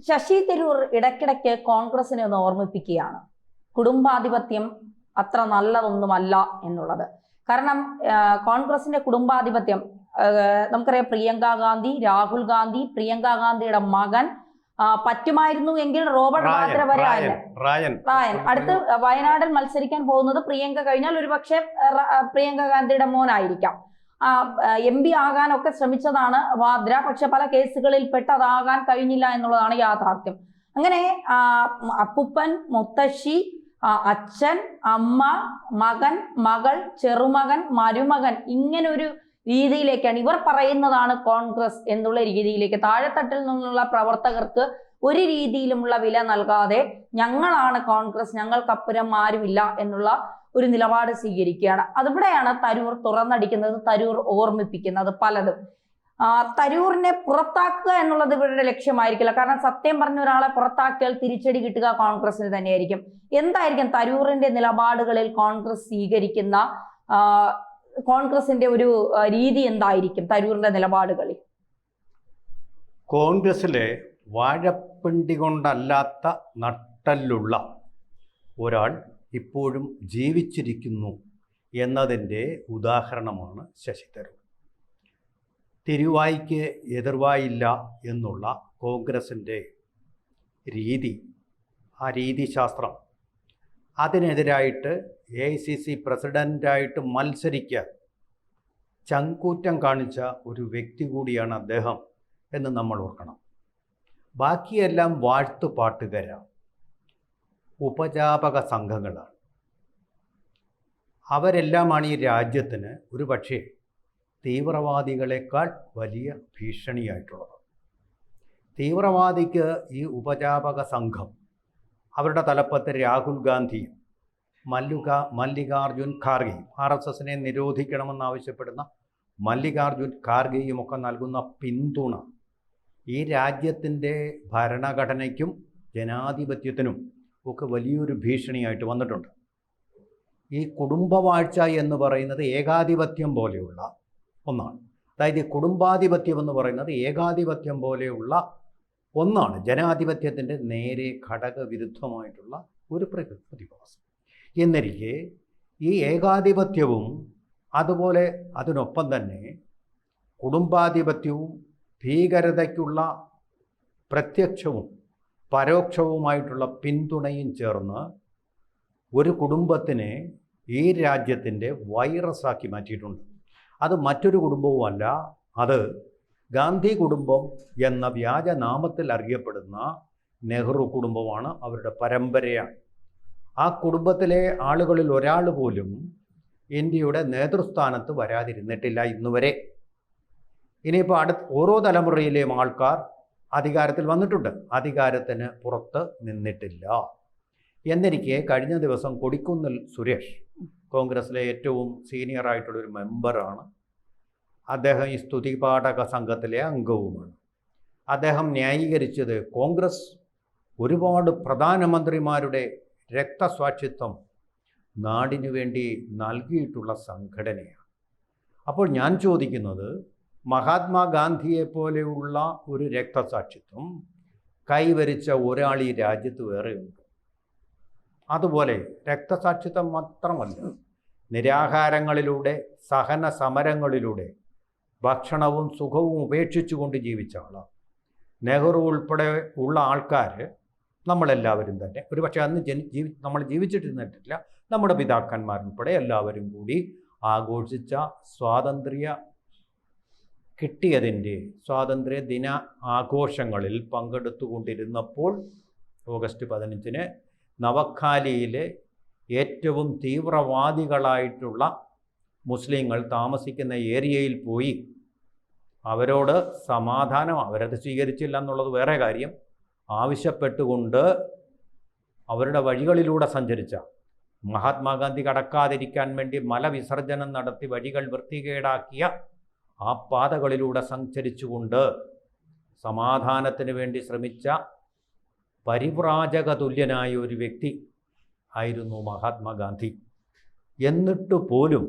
ശശി തരൂർ ഇടയ്ക്കിടയ്ക്ക് കോൺഗ്രസിനെ ഒന്ന് ഓർമ്മിപ്പിക്കുകയാണ് കുടുംബാധിപത്യം അത്ര നല്ലതൊന്നുമല്ല എന്നുള്ളത്. കാരണം കോൺഗ്രസിന്റെ കുടുംബാധിപത്യം നമുക്കറിയാം, പ്രിയങ്ക ഗാന്ധി, രാഹുൽ ഗാന്ധി, പ്രിയങ്ക ഗാന്ധിയുടെ മകൻ, പറ്റുമായിരുന്നു എങ്കിൽ റോബർട്ട് വാദ്ര വരെ റായൻ അടുത്ത് വയനാട്ടിൽ മത്സരിക്കാൻ പോകുന്നത് പ്രിയങ്ക കഴിഞ്ഞാൽ ഒരുപക്ഷെ പ്രിയങ്ക ഗാന്ധിയുടെ മോനായിരിക്കാം. MP ആകാനൊക്കെ ശ്രമിച്ചതാണ് വാദ്ര, പക്ഷെ പല കേസുകളിൽ പെട്ടതാകാൻ കഴിഞ്ഞില്ല എന്നുള്ളതാണ് യാഥാർത്ഥ്യം. അങ്ങനെ അപ്പുപ്പൻ, മുത്തശ്ശി, അച്ഛൻ, അമ്മ, മകൻ, മകൾ, ചെറുമകൻ, മരുമകൻ, ഇങ്ങനൊരു രീതിയിലേക്കാണ് ഇവർ പറയുന്നതാണ് കോൺഗ്രസ് എന്നുള്ള രീതിയിലേക്ക് താഴെത്തട്ടിൽ നിന്നുള്ള പ്രവർത്തകർക്ക് ഒരു രീതിയിലുമുള്ള വില നൽകാതെ ഞങ്ങളാണ് കോൺഗ്രസ്, ഞങ്ങൾക്കപ്പുറം ആരുമില്ല എന്നുള്ള ഒരു നിലപാട് സ്വീകരിക്കുകയാണ്. അതിവിടെയാണ് തരൂർ തുറന്നടിക്കുന്നത്, തരൂർ ഓർമ്മിപ്പിക്കുന്നത് പലതും. തരൂരിനെ പുറത്താക്കുക എന്നുള്ളത് ഇവരുടെ ലക്ഷ്യമായിരിക്കില്ല. കാരണം സത്യം പറഞ്ഞ ഒരാളെ പുറത്താക്കിയാൽ തിരിച്ചടി കിട്ടുക കോൺഗ്രസിന് തന്നെയായിരിക്കും. എന്തായിരിക്കും തരൂറിന്റെ നിലപാടുകളിൽ കോൺഗ്രസ് സ്വീകരിക്കുന്ന കോൺഗ്രസിന്റെ ഒരു രീതി എന്തായിരിക്കും തരൂറിന്റെ നിലപാടുകളിൽ? കോൺഗ്രസിലെ വാഴപ്പിണ്ടി കൊണ്ടല്ലാത്ത നട്ടലുള്ള ഒരാൾ ഇപ്പോഴും ജീവിച്ചിരിക്കുന്നു എന്നതിൻ്റെ ഉദാഹരണമാണ് ശശി തരൂർ. തിരുവായ്ക്ക് എതിർവായില്ല എന്നുള്ള കോൺഗ്രസിൻ്റെ രീതി, ആ രീതിശാസ്ത്രം, അതിനെതിരായിട്ട് AICC പ്രസിഡൻ്റായിട്ട് മത്സരിക്കാൻ ചങ്കൂറ്റം കാണിച്ച ഒരു വ്യക്തി കൂടിയാണ് അദ്ദേഹം എന്ന് നമ്മൾ ഓർക്കണം. ബാക്കിയെല്ലാം വാഴ്ത്തുപാട്ടുകാരാണ്, ഉപജാപക സംഘങ്ങളാണ്. അവരെല്ലാമാണ് ഈ രാജ്യത്തിന് ഒരു പക്ഷേ തീവ്രവാദികളെക്കാൾ വലിയ ഭീഷണിയായിട്ടുള്ളത്. തീവ്രവാദിക്ക് ഈ ഉപജാപക സംഘം, അവരുടെ തലപ്പത്ത് രാഹുൽ ഗാന്ധിയും മല്ലികാർജുൻ ഖാർഗെയും, RSSനെ നിരോധിക്കണമെന്നാവശ്യപ്പെടുന്ന മല്ലികാർജുൻ ഖാർഗെയും ഒക്കെ നൽകുന്ന പിന്തുണ ഈ രാജ്യത്തിൻ്റെ ഭരണഘടനയ്ക്കും ജനാധിപത്യത്തിനും ഒക്കെ വലിയൊരു ഭീഷണിയായിട്ട് വന്നിട്ടുണ്ട്. ഈ കുടുംബവാഴ്ച എന്ന് പറയുന്നത് ഏകാധിപത്യം പോലെയുള്ള ഒന്നാണ്. അതായത് ഈ കുടുംബാധിപത്യം എന്ന് പറയുന്നത് ഏകാധിപത്യം പോലെയുള്ള ഒന്നാണ്, ജനാധിപത്യത്തിൻ്റെ നേരെ ഘടകവിരുദ്ധമായിട്ടുള്ള ഒരു പ്രതിഭാസം. എന്നിരിക്കെ ഈ ഏകാധിപത്യവും അതുപോലെ അതിനൊപ്പം തന്നെ കുടുംബാധിപത്യവും ഭീകരതയ്ക്കുള്ള പ്രത്യക്ഷവും പരോക്ഷവുമായിട്ടുള്ള പിന്തുണയും ചേർന്ന് ഒരു കുടുംബത്തിനെ ഈ രാജ്യത്തിൻ്റെ വൈറസാക്കി മാറ്റിയിട്ടുണ്ട്. അത് മറ്റൊരു കുടുംബവുമല്ല, അത് ഗാന്ധി കുടുംബം എന്ന വ്യാജനാമത്തിൽ അറിയപ്പെടുന്ന നെഹ്റു കുടുംബമാണ്, അവരുടെ പരമ്പരയാണ്. ആ കുടുംബത്തിലെ ആളുകളിൽ ഒരാൾ പോലും ഇന്ത്യയുടെ നേതൃസ്ഥാനത്ത് വരാതിരുന്നിട്ടില്ല ഇന്നുവരെ. ഇനിയിപ്പോൾ ഓരോ തലമുറയിലെയും ആൾക്കാർ അധികാരത്തിൽ വന്നിട്ടുണ്ട്, അധികാരത്തിന് പുറത്ത് നിന്നിട്ടില്ല. എന്നിരിക്കെ കഴിഞ്ഞ ദിവസം കൊടിക്കുന്നിൽ സുരേഷ്, കോൺഗ്രസിലെ ഏറ്റവും സീനിയറായിട്ടുള്ളൊരു മെമ്പറാണ് അദ്ദേഹം, ഈ സ്തുതിപാഠക സംഘത്തിലെ അംഗവുമാണ്. അദ്ദേഹം ന്യായീകരിച്ചത് കോൺഗ്രസ് ഒരുപാട് പ്രധാനമന്ത്രിമാരുടെ രക്തസാക്ഷിത്വം നാടിനു വേണ്ടി നൽകിയിട്ടുള്ള സംഘടനയാണ്. അപ്പോൾ ഞാൻ ചോദിക്കുന്നത്, മഹാത്മാഗാന്ധിയെപ്പോലെയുള്ള ഒരു രക്തസാക്ഷിത്വം കൈവരിച്ച ഒരാൾ ഈ രാജ്യത്ത് വേറെയുണ്ട്? അതുപോലെ രക്തസാക്ഷിത്വം മാത്രമല്ല, നിരാഹാരങ്ങളിലൂടെ, സഹന സമരങ്ങളിലൂടെ ഭക്ഷണവും സുഖവും ഉപേക്ഷിച്ചുകൊണ്ട് ജീവിച്ച ആളാണ്. നെഹ്റു ഉൾപ്പെടെ ഉള്ള ആൾക്കാർ, നമ്മളെല്ലാവരും തന്നെ, ഒരുപക്ഷെ അന്ന് നമ്മൾ ജീവിച്ചിട്ടിരുന്നിട്ടില്ല, നമ്മുടെ പിതാക്കന്മാരുൾപ്പെടെ എല്ലാവരും കൂടി ആഘോഷിച്ച സ്വാതന്ത്ര്യ ദിന ആഘോഷങ്ങളിൽ പങ്കെടുത്തുകൊണ്ടിരുന്നപ്പോൾ ഓഗസ്റ്റ് 15-ന് നവഖാലിയിലെ ഏറ്റവും തീവ്രവാദികളായിട്ടുള്ള മുസ്ലിങ്ങൾ താമസിക്കുന്ന ഏരിയയിൽ പോയി അവരോട് സമാധാനം, അവരത് സ്വീകരിച്ചില്ല എന്നുള്ളത് വേറെ കാര്യം, ആവശ്യപ്പെട്ടുകൊണ്ട് അവരുടെ വഴികളിലൂടെ സഞ്ചരിച്ച, മഹാത്മാഗാന്ധി കടക്കാതിരിക്കാൻ വേണ്ടി മലവിസർജനം നടത്തി വഴികൾ വൃത്തികേടാക്കിയ ആ പാതകളിലൂടെ സഞ്ചരിച്ചുകൊണ്ട് സമാധാനത്തിന് വേണ്ടി ശ്രമിച്ച പരിവ്രാജക തുല്യനായ ഒരു വ്യക്തി ആയിരുന്നു മഹാത്മാഗാന്ധി. എന്നിട്ട് പോലും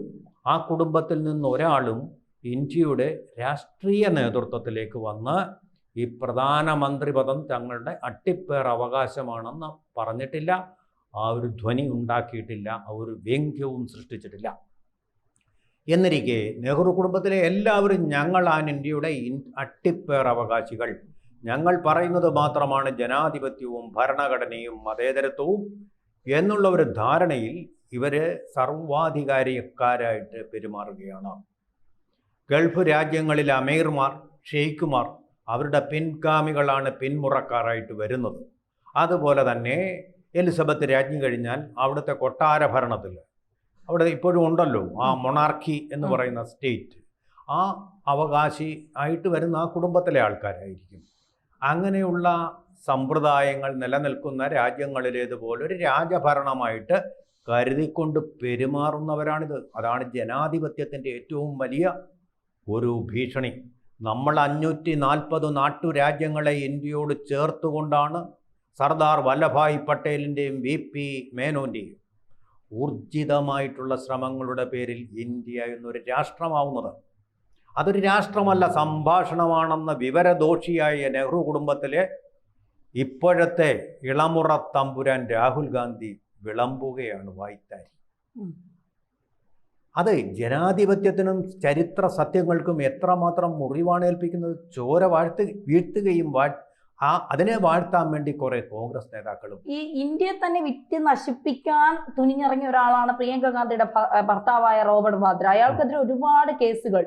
ആ കുടുംബത്തിൽ നിന്ന് ഒരാളും ഇന്ത്യയുടെ രാഷ്ട്രീയ നേതൃത്വത്തിലേക്ക് വന്ന് ഈ പ്രധാനമന്ത്രി പദം തങ്ങളുടെ അട്ടിപ്പേർ അവകാശമാണെന്ന് പറഞ്ഞിട്ടില്ല, ആ ഒരു ധ്വനി ഉണ്ടാക്കിയിട്ടില്ല, ആ ഒരു വ്യംഗ്യവും സൃഷ്ടിച്ചിട്ടില്ല. എന്നിരിക്കെ നെഹ്റു കുടുംബത്തിലെ എല്ലാവരും ഞങ്ങളാണ് ഇന്ത്യയുടെ അട്ടിപ്പേർ അവകാശികൾ, ഞങ്ങൾ പറയുന്നത് മാത്രമാണ് ജനാധിപത്യവും ഭരണഘടനയും മതേതരത്വവും എന്നുള്ള ഒരു ധാരണയിൽ ഇവർ സർവാധികാരിക്കാരായിട്ട് പെരുമാറുകയാണ്. ഗൾഫ് രാജ്യങ്ങളിൽ അമീർമാർ, ഷെയ്ഖുമാർ അവരുടെ പിൻഗാമികളാണ് പിന്മുറക്കാരായിട്ട് വരുന്നത്. അതുപോലെ തന്നെ എലിസബത്ത് രാജ്ഞി കഴിഞ്ഞാൽ അവിടുത്തെ കൊട്ടാര ഭരണത്തിൽ അവിടെ ഇപ്പോഴും ഉണ്ടല്ലോ ആ മൊണാർക്കി എന്ന് പറയുന്ന സ്റ്റേറ്റ്, ആ അവകാശി ആയിട്ട് വരുന്ന ആ കുടുംബത്തിലെ ആൾക്കാരായിരിക്കും. അങ്ങനെയുള്ള സമ്പ്രദായങ്ങൾ നിലനിൽക്കുന്ന രാജ്യങ്ങളിലേതുപോലെ ഒരു രാജഭരണമായിട്ട് കരുതിക്കൊണ്ട് പെരുമാറുന്നവരാണിത്. അതാണ് ജനാധിപത്യത്തിൻ്റെ ഏറ്റവും വലിയ ഒരു ഭീഷണി. നമ്മൾ 540 നാട്ടുരാജ്യങ്ങളെ ഇന്ത്യയോട് ചേർത്തുകൊണ്ടാണ് സർദാർ വല്ലഭായ് പട്ടേലിൻ്റെയും VP മേനോൻ്റെയും ഊർജിതമായിട്ടുള്ള ശ്രമങ്ങളുടെ പേരിൽ ഇന്ത്യ എന്നൊരു രാഷ്ട്രമാവുന്നത്. അതൊരു രാഷ്ട്രമല്ല, സംഭാഷണമാണെന്ന വിവരദോഷിയായ നെഹ്റു കുടുംബത്തിലെ ഇപ്പോഴത്തെ ഇളമുറ തമ്പുരാൻ രാഹുൽ ഗാന്ധി വിളമ്പുകയാണ് വായ്ത്താരി. അത് ജനാധിപത്യത്തിനും ചരിത്ര സത്യങ്ങൾക്കും എത്രമാത്രം മുറിവാണ് ഏൽപ്പിക്കുന്നത്. ചോര വീഴ്ത്തുകയും അതിനെ വാഴ്ത്താൻ വേണ്ടി കുറെ കോൺഗ്രസ് നേതാക്കളും ഈ ഇന്ത്യയെ തന്നെ വിറ്റ് നശിപ്പിക്കാൻ തുനിഞ്ഞിറങ്ങിയ ഒരാളാണ് പ്രിയങ്ക ഗാന്ധിയുടെ ഭർത്താവായ റോബർട്ട് വാദ്ര. അയാൾക്കെതിരെ ഒരുപാട് കേസുകൾ,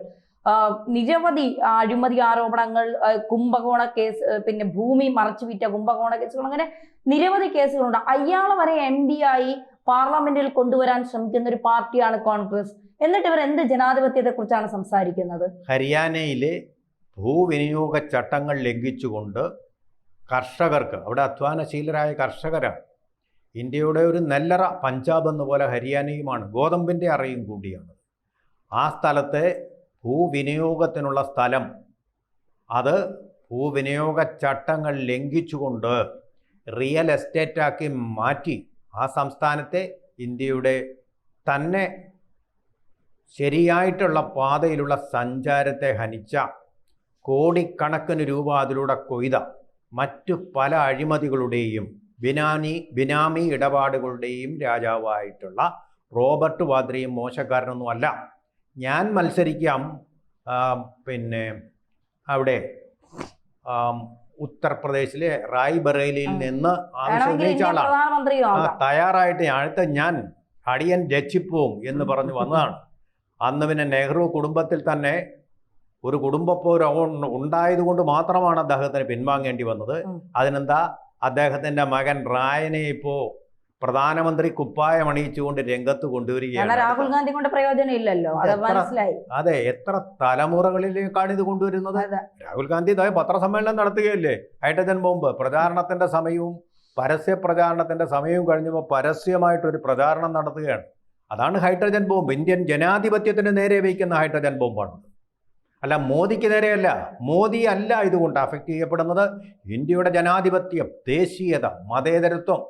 നിരവധി അഴിമതി ആരോപണങ്ങൾ, കുംഭകോണ കേസ്, പിന്നെ ഭൂമി മറച്ചുവിറ്റ കുംഭകോണ കേസുകൾ, അങ്ങനെ നിരവധി കേസുകളുണ്ട്. അയാളെ വരെ MP ആയി പാർലമെന്റിൽ കൊണ്ടുവരാൻ ശ്രമിക്കുന്ന ഒരു പാർട്ടിയാണ് കോൺഗ്രസ്. എന്നിട്ട് ഇവർ എന്ത് ജനാധിപത്യത്തെ കുറിച്ചാണ് സംസാരിക്കുന്നത്? ഹരിയാനയിലെ ഭൂവിനിയോഗ ചട്ടങ്ങൾ ലംഘിച്ചുകൊണ്ട് കർഷകർക്ക്, അവിടെ അധ്വാനശീലരായ കർഷകരാണ്, ഇന്ത്യയുടെ ഒരു നെല്ലറ പഞ്ചാബ് എന്നുപോലെ ഹരിയാനയുമാണ്, ഗോതമ്പിൻ്റെ അറയും കൂടിയാണ്. ആ സ്ഥലത്തെ ഭൂവിനിയോഗത്തിനുള്ള സ്ഥലം അത് ഭൂവിനിയോഗ ചട്ടങ്ങൾ ലംഘിച്ചുകൊണ്ട് റിയൽ എസ്റ്റേറ്റാക്കി മാറ്റി ആ സംസ്ഥാനത്തെ ഇന്ത്യയുടെ തന്നെ ശരിയായിട്ടുള്ള പാതയിലുള്ള സഞ്ചാരത്തെ ഹനിച്ച, കോടിക്കണക്കിന് രൂപ അതിലൂടെ കൊയ്ത മറ്റു പല അഴിമതികളുടെയും ബിനാമി ഇടപാടുകളുടെയും രാജാവായിട്ടുള്ള റോബർട്ട് വാദ്രയും മോശക്കാരനൊന്നുമല്ല. ഞാൻ മത്സരിക്കാം പിന്നെ അവിടെ ഉത്തർപ്രദേശിലെ റായ്ബറേലിയിൽ നിന്ന് ആവശ്യം ഉന്നയിച്ച ആളാണ്. തയ്യാറായിട്ട് അടുത്ത ഞാൻ അടിയൻ രക്ഷിപ്പോവും എന്ന് പറഞ്ഞു വന്നതാണ്. അന്ന് പിന്നെ നെഹ്റു കുടുംബത്തിൽ തന്നെ ഒരു കുടുംബപ്പോര് ഉണ്ടായതുകൊണ്ട് മാത്രമാണ് അദ്ദേഹത്തിന് പിൻവാങ്ങേണ്ടി വന്നത്. അതിനെന്താ, അദ്ദേഹത്തിന്റെ മകൻ റായനെ ഇപ്പോ പ്രധാനമന്ത്രി കുപ്പായം അണിയിച്ചുകൊണ്ട് രംഗത്ത് കൊണ്ടുവരികയാണ്. രാഹുൽ ഗാന്ധി കൊണ്ട് പ്രയോജനം ഇല്ലല്ലോ, അതെ, എത്ര തലമുറകളിലേക്കാണ് ഇത് കൊണ്ടുവരുന്നത്. രാഹുൽ ഗാന്ധി പത്രസമ്മേളനം നടത്തുകയല്ലേ, ഹൈഡ്രജൻ ബോംബ് പ്രചാരണത്തിന്റെ സമയവും പരസ്യ പ്രചാരണത്തിന്റെ സമയവും കഴിഞ്ഞപ്പോൾ പരസ്യമായിട്ടൊരു പ്രചാരണം നടത്തുകയാണ്. അതാണ് ഹൈഡ്രജൻ ബോംബ്. ഇന്ത്യൻ ജനാധിപത്യത്തിന് നേരെ വയ്ക്കുന്ന ഹൈഡ്രജൻ ബോംബാണ്. അല്ല, മോദിക്ക് നേരെയല്ല. മോദി അല്ല ഇതുകൊണ്ട് അഫക്റ്റ് ചെയ്യപ്പെടുന്നത്. ഇന്ത്യയുടെ ജനാധിപത്യം, ദേശീയത, മതേതരത്വം,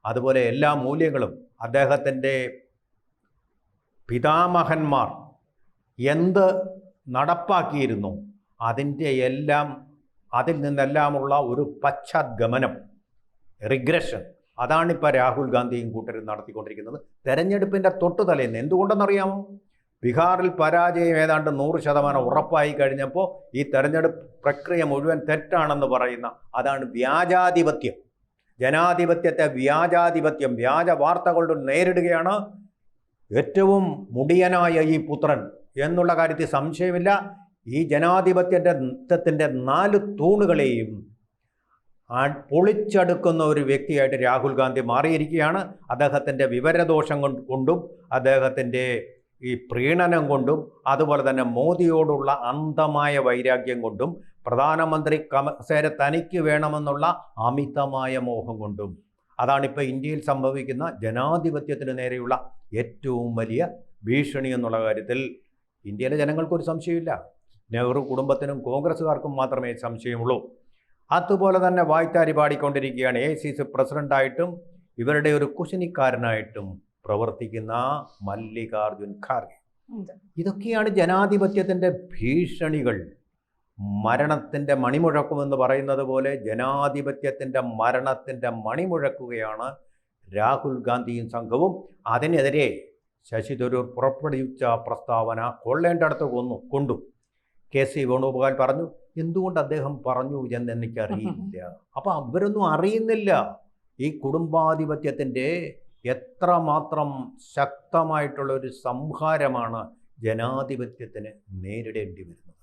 അതുപോലെ എല്ലാ മൂല്യങ്ങളും അദ്ദേഹത്തിൻ്റെ പിതാമഹന്മാർ എന്ത് നടപ്പാക്കിയിരുന്നു അതിൽ നിന്നെല്ലാമുള്ള ഒരു പശ്ചാത്ഗമനം, റിഗ്രഷൻ, അതാണിപ്പോൾ രാഹുൽ ഗാന്ധിയും കൂട്ടരും നടത്തിക്കൊണ്ടിരിക്കുന്നത്. തെരഞ്ഞെടുപ്പിൻ്റെ തൊട്ടുതലേന്ന്. എന്തുകൊണ്ടെന്നറിയാമോ? ബീഹാറിൽ പരാജയം ഏതാണ്ട് 100% ഉറപ്പായി കഴിഞ്ഞപ്പോൾ ഈ തെരഞ്ഞെടുപ്പ് പ്രക്രിയ മുഴുവൻ തെറ്റാണെന്ന് പറയുന്ന, അതാണ് വ്യാജാധിപത്യം. ജനാധിപത്യത്തെ വ്യാജാധിപത്യം, വ്യാജ വാർത്തകളുടെ നേരിടുകയാണ് ഏറ്റവും മുടിയനായ ഈ പുത്രൻ എന്നുള്ള കാര്യത്തിൽ സംശയമില്ല. ഈ ജനാധിപത്യത്തിൻ്റെ 4 തൂണുകളെയും പൊളിച്ചെടുക്കുന്ന ഒരു വ്യക്തിയായിട്ട് രാഹുൽ ഗാന്ധി മാറിയിരിക്കുകയാണ്. അദ്ദേഹത്തിൻ്റെ വിവരദോഷം കൊണ്ടും അദ്ദേഹത്തിൻ്റെ ഈ പ്രീണനം കൊണ്ടും അതുപോലെ തന്നെ മോദിയോടുള്ള അന്ധമായ വൈരാഗ്യം കൊണ്ടും പ്രധാനമന്ത്രി കസേര തനിക്ക് വേണമെന്നുള്ള അമിതമായ മോഹം കൊണ്ടും. അതാണിപ്പോൾ ഇന്ത്യയിൽ സംഭവിക്കുന്ന ജനാധിപത്യത്തിന് നേരെയുള്ള ഏറ്റവും വലിയ ഭീഷണി എന്നുള്ള കാര്യത്തിൽ ഇന്ത്യയിലെ ജനങ്ങൾക്കൊരു സംശയമില്ല. നെഹ്റു കുടുംബത്തിനും കോൺഗ്രസ്സുകാർക്കും മാത്രമേ സംശയമുള്ളൂ. അതുപോലെ തന്നെ വായ്ത്താരി പാടിക്കൊണ്ടിരിക്കുകയാണ് AICC പ്രസിഡൻ്റായിട്ടും ഇവരുടെ ഒരു കുശിനിക്കാരനായിട്ടും പ്രവർത്തിക്കുന്ന മല്ലികാർജുൻ ഖാർഗെ. ഇതൊക്കെയാണ് ജനാധിപത്യത്തിൻ്റെ ഭീഷണികൾ. മരണത്തിൻ്റെ മണിമുഴക്കുമെന്ന് പറയുന്നത് പോലെ ജനാധിപത്യത്തിൻ്റെ മരണത്തിൻ്റെ മണിമുഴക്കുകയാണ് രാഹുൽ ഗാന്ധിയും സംഘവും. അതിനെതിരെ ശശി തരൂർ പുറപ്പെടുവിച്ച പ്രസ്താവന കൊള്ളേണ്ടടുത്ത് കൊണ്ടു. KC വേണുഗോപാൽ പറഞ്ഞു. എന്തുകൊണ്ട് അദ്ദേഹം പറഞ്ഞു എന്ന് എനിക്കറിയില്ല. അപ്പം അവരൊന്നും അറിയുന്നില്ല ഈ കുടുംബാധിപത്യത്തിൻ്റെ എത്രമാത്രം ശക്തമായിട്ടുള്ള ഒരു സംഹാരമാണ് ജനാധിപത്യത്തിന് നേരിടേണ്ടി വരുന്നത്.